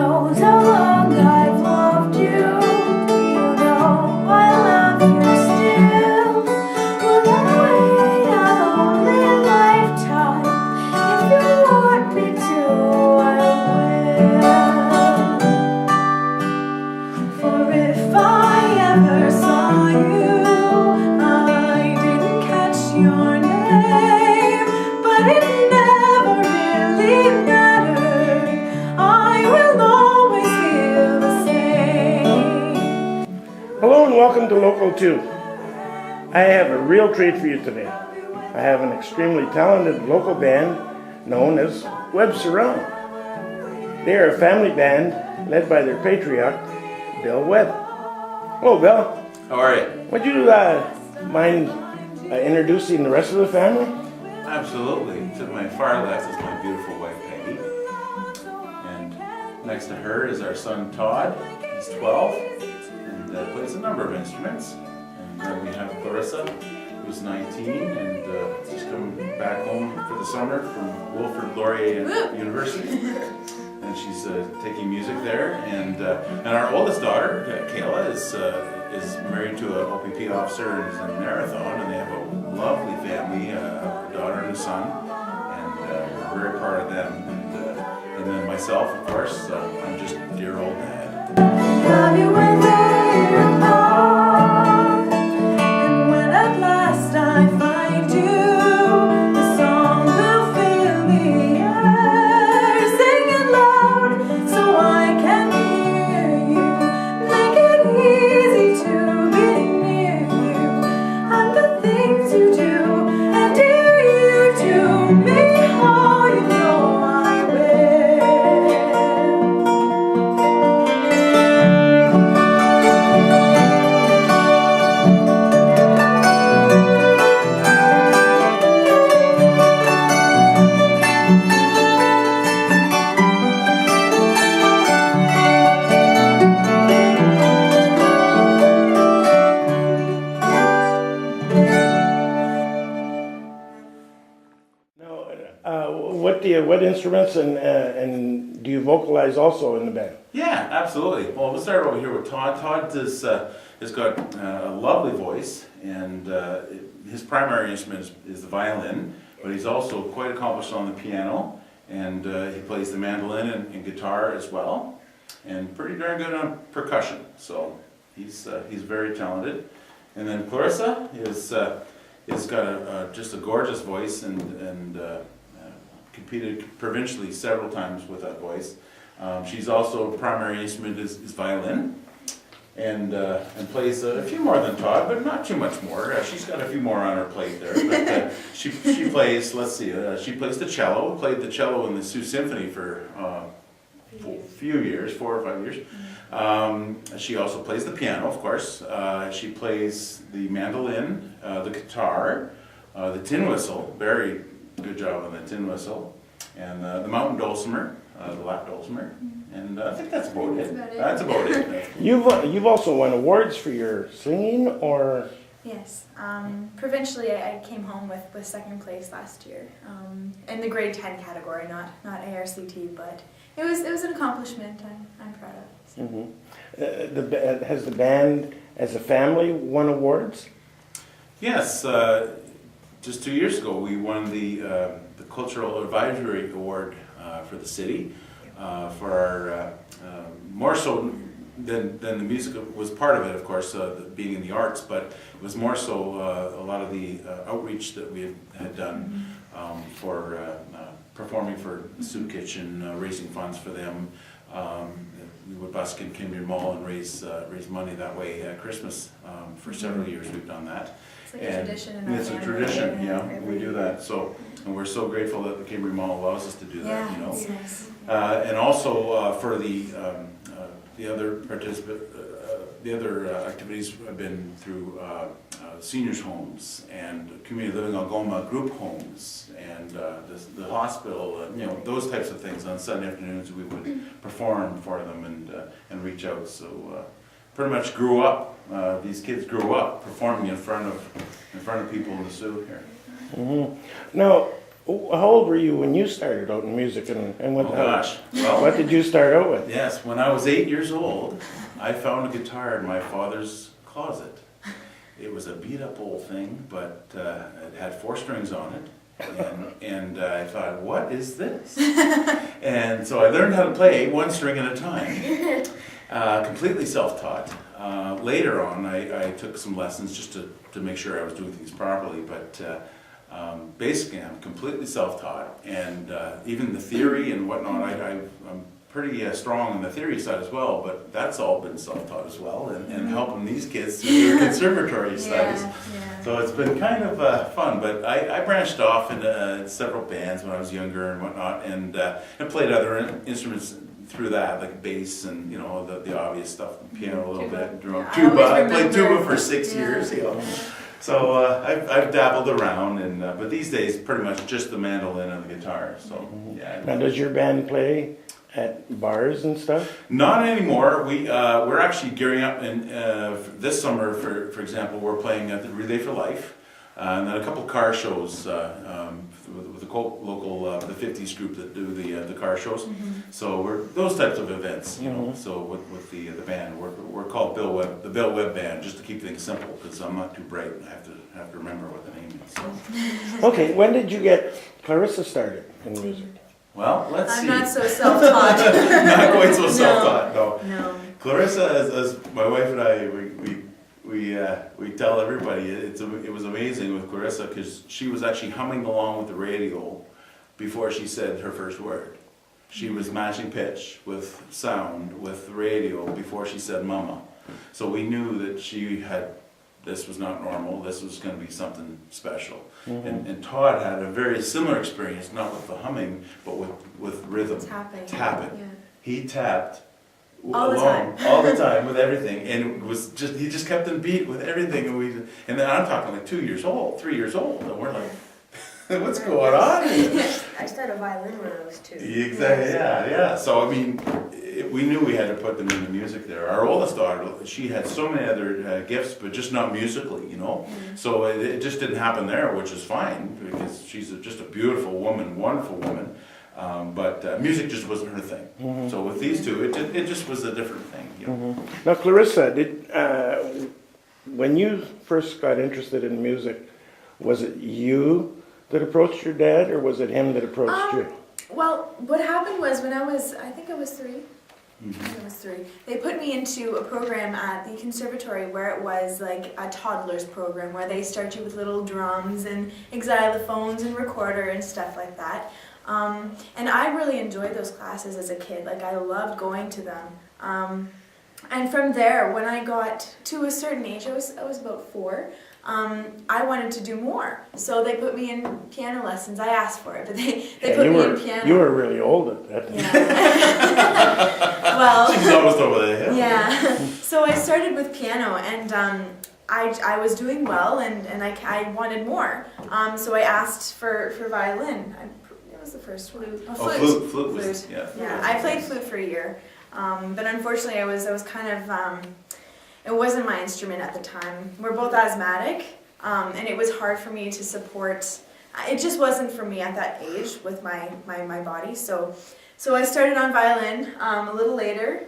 knows how long I've loved you. You know I love you still. Will I wait a lonely lifetime? If you want me to, I will. For if I ever saw you, I didn't catch your name, but it never really mattered. I will always feel the same. Hello and welcome to Local 2. I have a real treat for you today. I have an extremely talented local band known as Webb Surround. They are a family band led by their patriarch, Bill Webb. Hello, Bill. How are you? Would you mind introducing the rest of the family? Absolutely. To my far left is my beautiful wife, Peggy. And next to her is our son, Todd. He's 12 and plays a number of instruments. And then we have Clarissa, who's 19 and just come back home for the summer from Wilfrid Laurier University. And she's taking music there. And our oldest daughter, Kayla, is married to an OPP officer and is in Marathon, and they have a lovely family, a daughter and a son, and we're very proud of them. And then myself, of course, I'm just a dear old dad. Love you when they're apart, and when at last I find you, the song will fill the air. Sing it loud so I can hear you. Make it easy to be near you, and the things you do and dear you to me. Oh, you know I will. Now, what instruments and do you vocalize also in the band? Yeah, absolutely. Well, we'll start over here with Todd. Todd has got a lovely voice, and his primary instrument is the violin, but he's also quite accomplished on the piano, and he plays the mandolin and guitar as well, and pretty darn good on percussion. So he's very talented. And then Clarissa is got just a gorgeous voice and competed provincially several times with that voice. She's also primary instrument is violin, and plays a few more than Todd, but not too much more. She's got a few more on her plate there. But she plays. Let's see. She plays the cello. Played the cello in the Sault Symphony for a few years, 4 or 5 years. She also plays the piano, of course. She plays the mandolin, the guitar, the tin whistle. Very good job on the tin whistle, and the mountain dulcimer, the lap dulcimer, and I think that's about it. That's about it. You've also won awards for your singing, or? Yes, provincially I came home with second place last year, in the grade 10 category, not ARCT, but it was an accomplishment I'm proud of. So. Mm-hmm. Has the band as a family won awards? Yes, just 2 years ago we won the Cultural Advisory Award for the city for our more so than the music was part of it, of course, being in the arts, but it was more so a lot of the outreach that we had done for performing for the Soup Kitchen, raising funds for them. We would busk in Kimberley Mall and raise money that way at Christmas. For several years we've done that. It's like a tradition in our It's a family. tradition, yeah, we do that. So, and we're so grateful that the Kimberley Mall allows us to do that, Yeah, you know. it's nice. And also for the other the other activities have been through seniors' homes and community living Algoma group homes and the hospital, you know, those types of things. On Sunday afternoons we would perform for them and reach out. So pretty much grew up. These kids grew up performing in front of people in the Sault here. Mm-hmm. Now, How old were you when you started out in music, and what, Oh gosh, well, what did you start out with? yes, when I was 8 years old, I found a guitar in my father's closet. It was a beat-up old thing, but it had 4 strings on it, and I thought, what is this? And so I learned how to play 1 string at a time, completely self-taught. Later on, I took some lessons just to make sure I was doing things properly, but basically I'm completely self-taught, and even the theory and whatnot, I'm pretty strong on the theory side as well, but that's all been self-taught as well, and helping these kids through their conservatory studies. Yeah. So it's been kind of fun, but I branched off into several bands when I was younger and whatnot, and played other instruments through that, like bass and, you know, the obvious stuff, piano a little bit, drum, Yeah, tuba. I always played tuba remember. for 6 years, you know. So I've dabbled around, and but these days pretty much just the mandolin and the guitar. So yeah. Now, does your band play at bars and stuff? Not anymore. We're actually gearing up, and this summer, for example, we're playing at the Relay for Life, and then a couple car shows with the local the 50s group that do the car shows. So we're those types of events, you know. So with the band, we're called the Bill Webb Band, just to keep things simple, because I'm not too bright and I have to remember what the name is. So. Okay, when did you get Clarissa started in music? Well, let's see. I'm not so self-taught. Not quite so self-taught, no. No. Clarissa, as my wife and I, we tell everybody, it was amazing with Clarissa, because she was actually humming along with the radio before she said her first word. She was matching pitch with sound with the radio before she said mama. So we knew that this was not normal, this was going to be something special. And Todd had a very similar experience, not with the humming, but with rhythm. Tapping. Yeah. He tapped All the time. all the time with everything, and he just kept in beat with everything, and then I'm talking like 2 years old, 3 years old, and we're like, what's going on here? I started violin when I was 2. Exactly, yeah. So I mean, we knew we had to put them into music there. Our oldest daughter, she had so many other gifts, but just not musically, you know. So it just didn't happen there, which is fine, because she's just a beautiful woman, wonderful woman. But music just wasn't her thing. So with these two, it just was a different thing. You know? Now, Clarissa, when you first got interested in music, was it you that approached your dad, or was it him that approached you? Well, what happened was when I think I was 3. I think I was 3. They put me into a program at the conservatory where it was like a toddler's program, where they start you with little drums and xylophones and recorder and stuff like that. And I really enjoyed those classes as a kid. Like, I loved going to them. And from there, when I got to a certain age, I was about 4, I wanted to do more. So they put me in piano lessons. I asked for it, but they put me in piano. You were really old at that time. Yeah. Well, She's almost over there. yeah. So I started with piano, and I was doing well, and I wanted more. So I asked for violin. It was the first one. Flute was, Flute. Yeah, I played flute for a year, but unfortunately I was kind of, it wasn't my instrument at the time. We're both asthmatic, and it was hard for me to support. It just wasn't for me at that age with my body. So I started on violin a little later,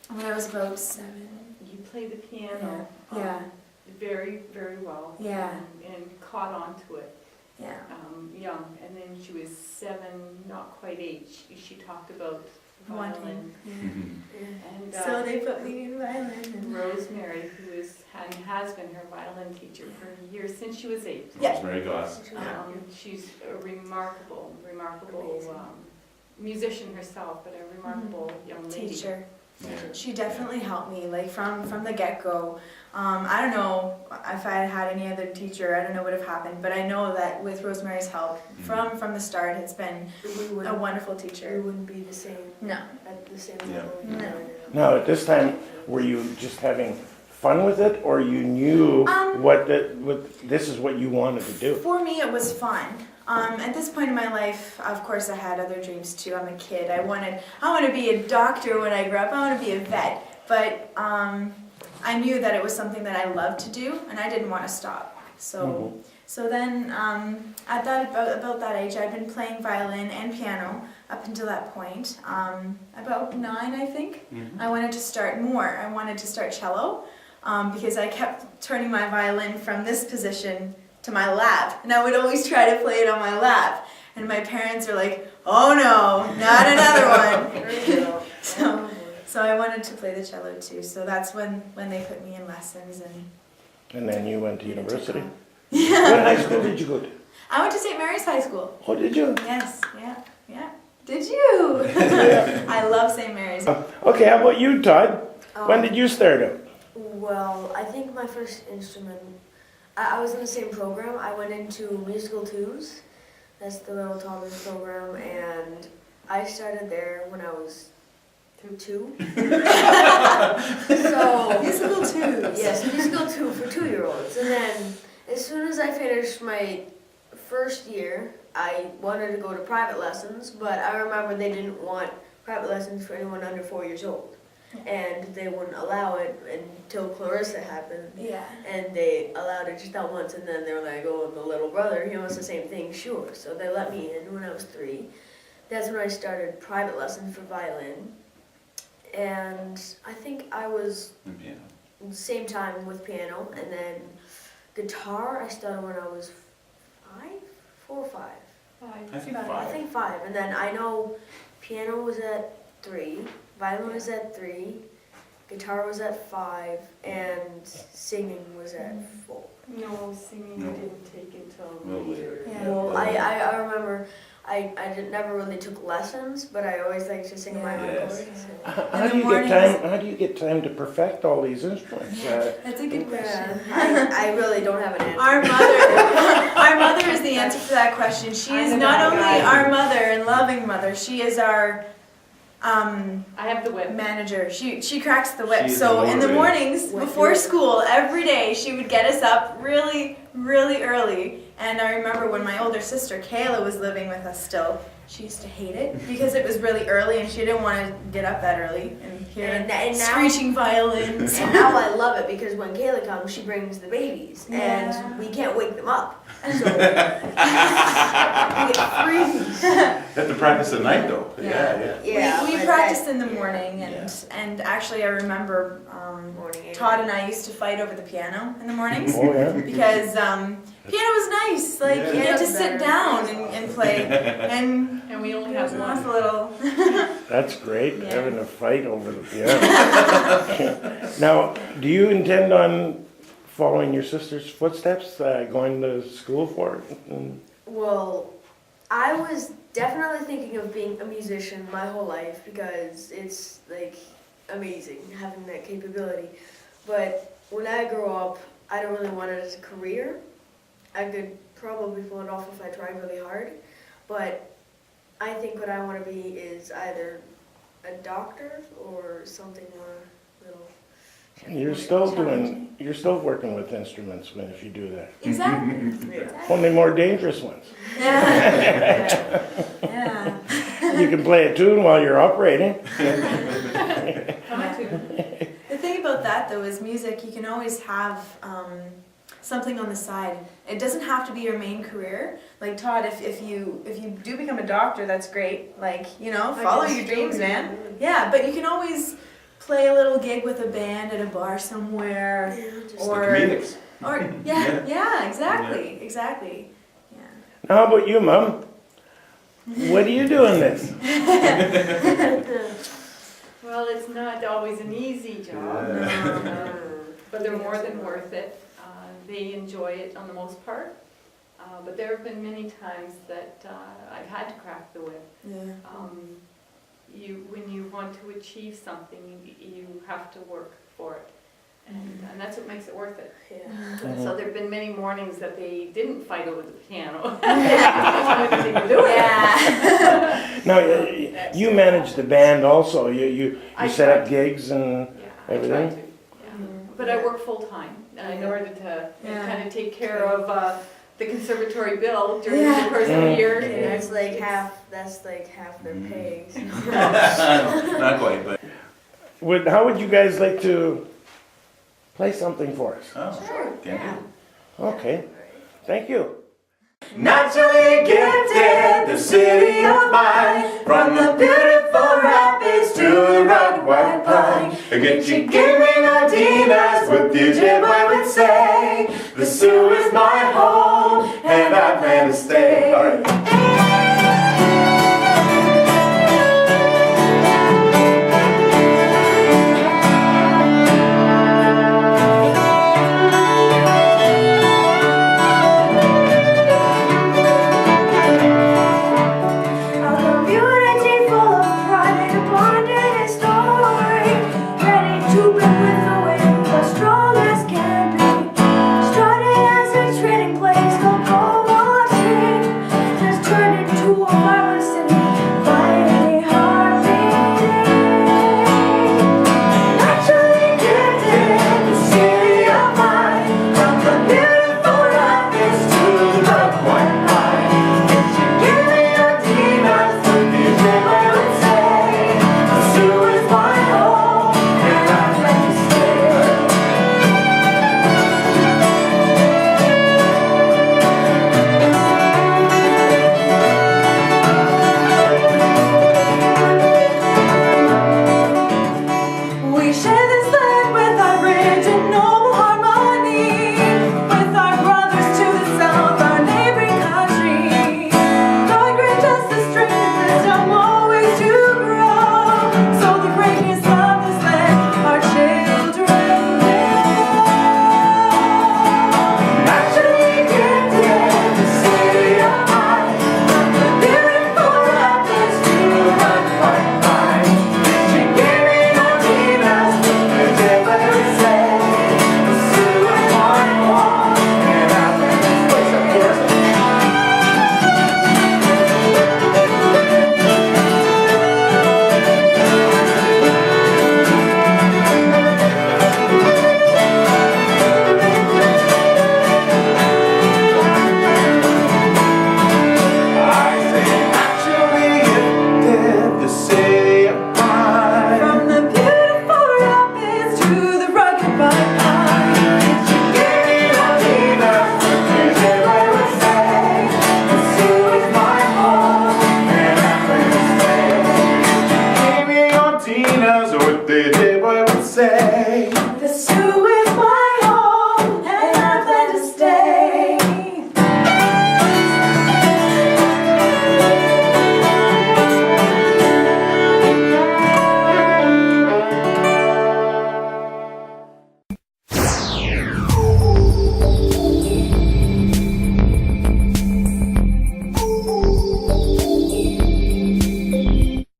when I was about 7. You played the piano very, very well. Yeah. And caught on to it Yeah. young. And then she was 7, not quite 8. She talked about violin. And So they put me in violin. And Rosemary, who has been her violin teacher for years, since she was 8. Yeah. Rosemary Goss. She's a remarkable musician herself, but a remarkable young lady. teacher. Yeah. She definitely helped me, like from the get-go. I don't know if I had any other teacher, I don't know what would have happened, but I know that with Rosemary's help, from the start, it's been a wonderful We teacher. wouldn't be the same No. at the same Yeah. level. No. Now, at this time, were you just having fun with it, or you knew what this is what you wanted to do? For me, it was fun. At this point in my life, of course, I had other dreams too. I'm a kid. I want to be a doctor when I grow up. I want to be a vet. But I knew that it was something that I loved to do, and I didn't want to stop. So So then, at about that age, I'd been playing violin and piano up until that point. About 9, I think, I wanted to start more. I wanted to start cello because I kept turning my violin from this position to my lap, and I would always try to play it on my lap. And my parents are like, "Oh no, not another one!" So I wanted to play the cello too. So that's when they put me in lessons And then you went to and it took university. off. What high school did you go to? I went to St. Mary's High School. Oh, did you? Yes, yeah. Did you? I love St. Mary's. Okay, how about you, Todd? When did you start out? Well, I think my first instrument, I was in the same program. I went into musical twos. That's the little toddler's program, and I started there when I was 2. So Musical twos. yes, musical 2 for 2-year-olds. And then as soon as I finished my first year, I wanted to go to private lessons, but I remember they didn't want private lessons for anyone under 4 years old. And they wouldn't allow it until Clarissa happened. Yeah. And they allowed it just that once, and then they were like, "Oh, the little brother, he wants the same thing, sure." So they let me in when I was 3. That's when I started private lessons for violin. And I think I was And piano. same time with piano, and then guitar I started when I was 5, 4 or 5. I think I 5. think 5, and then I know piano was at 3, violin was at 3, guitar was at 5, and singing was at 4. No, singing No. didn't take until No later. Yeah. Well, I remember never really took lessons, but I always liked to sing in my own Yes. chords. How do you get time? How do you get time to perfect all these instruments? That's a good question. I really don't have an answer. Our mother is the answer to that question. She is not only our mother and loving mother, she is our I have the whip. manager. She cracks the whip. She's So in the motivated. mornings Whip. before school, every day she would get us up really, really early. And I remember when my older sister Kayla was living with us still, she used to hate it because it was really early and she didn't want to get up that early and hear And now- screeching violins. And now I love it because when Kayla comes, she brings the babies, Yeah. and we can't wake them up. So we get freebies. Have to practice at night though. Yeah. Yeah, we but practiced in the morning and actually I remember morning. Todd and I used to fight over the piano in the mornings. Oh, yeah. Because piano was nice. Like you Yeah. get to sit down and play, and And we only it was have a one. little. That's great, Yeah. having a fight over the piano. Now, do you intend on following your sister's footsteps, going to school for it? Well, I was definitely thinking of being a musician my whole life because it's like amazing having that capability. But when I grow up, I don't really want it as a career. I could probably pull it off if I tried really hard, but I think what I want to be is either a doctor or something more little. You're still working with instruments if you do that. Exactly. Only more dangerous ones. Yeah. Yeah. You can play a tune while you're operating. The thing about that though is music. You can always have something on the side. It doesn't have to be your main career. Like Todd, if you do become a doctor, that's great. Like follow your dreams, man. Yeah, but you can always play a little gig with a band at a bar somewhere, or comedics. yeah, exactly. Yeah. Now, how about you, Mom? What are you doing this? Well, it's not always an easy job, but they're more than worth it. They enjoy it on the most part, but there have been many times that I've had to crack the whip. Yeah. When you want to achieve something, you have to work for it, and that's what makes it worth it. Yeah. So there've been many mornings that they didn't fight over the piano. They didn't want anything to do with it. Yeah. Now, you manage the band also. You I set try up gigs and I try everything? to. Yeah. But I work full-time in order to Yeah. kind of take care of the conservatory bill during Yeah. the course of the year. And that's like half their pay. So. Not quite, but. How would you guys like to play something for us? Oh, Sure. can Yeah. do. Okay. Thank you. Naturally gifted, the city of mine, from the beautiful rapids to the rugged white pine. Get your gaming ideas, what the Ojibwe would say. The Sioux is my home, and I plan to stay. All right.